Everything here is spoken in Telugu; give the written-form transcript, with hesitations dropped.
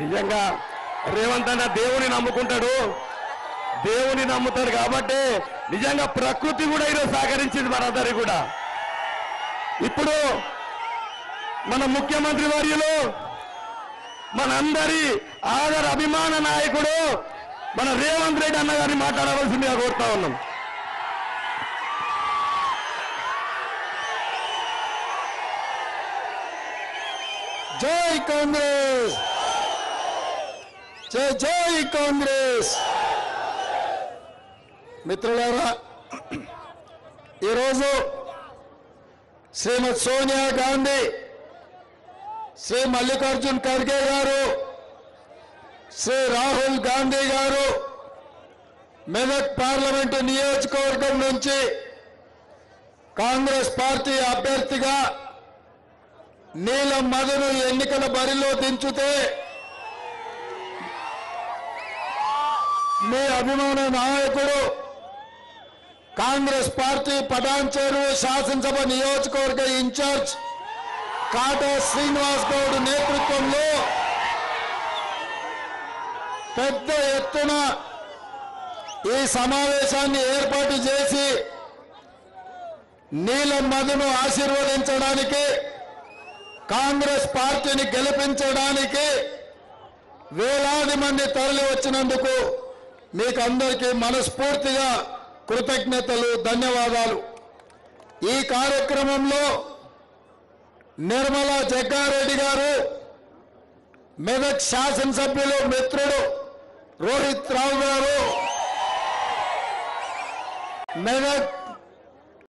నిజంగా రేవంత్ అన్న దేవుని నమ్ముకుంటాడు, దేవుని నమ్ముతాడు కాబట్టి నిజంగా ప్రకృతి కూడా ఈరోజు సహకరించింది మనందరికీ కూడా. ఇప్పుడు మన ముఖ్యమంత్రి వర్యులు, మనందరి ఆదర అభిమాన నాయకుడు మన రేవంత్ రెడ్డి అన్న గారిని మాట్లాడవలసిందిగా కోరుతా ఉన్నాం. జై కాంగ్రెస్, జై జై కాంగ్రెస్. మిత్రులారా, ఈరోజు శ్రీమతి సోనియా గాంధీ, శ్రీ మల్లికార్జున్ ఖర్గే గారు, శ్రీ రాహుల్ గాంధీ గారు మెదక్ పార్లమెంటు నియోజకవర్గం నుంచి కాంగ్రెస్ పార్టీ అభ్యర్థిగా నీలం మధును ఎన్నికల బరిలో దించితే మీ అభిమాన నాయకుడు కాంగ్రెస్ పార్టీ పటాన్చేరు శాసనసభ నియోజకవర్గ ఇన్ఛార్జ్ కాటా శ్రీనివాస్ గౌడ్ నేతృత్వంలో పెద్ద ఎత్తున ఈ సమావేశాన్ని ఏర్పాటు చేసి నీలం మధును ఆశీర్వదించడానికి, కాంగ్రెస్ పార్టీని గెలిపించడానికి వేలాది మంది తరలి వచ్చినందుకు మీకు అందరికీ మనస్ఫూర్తిగా కృతజ్ఞతలు, ధన్యవాదాలు. ఈ కార్యక్రమంలో నిర్మలా జగ్గారెడ్డి గారు, మెదక్ శాసనసభ్యులు మిత్రుడు రోహిత్ రావు గారు, మెదక్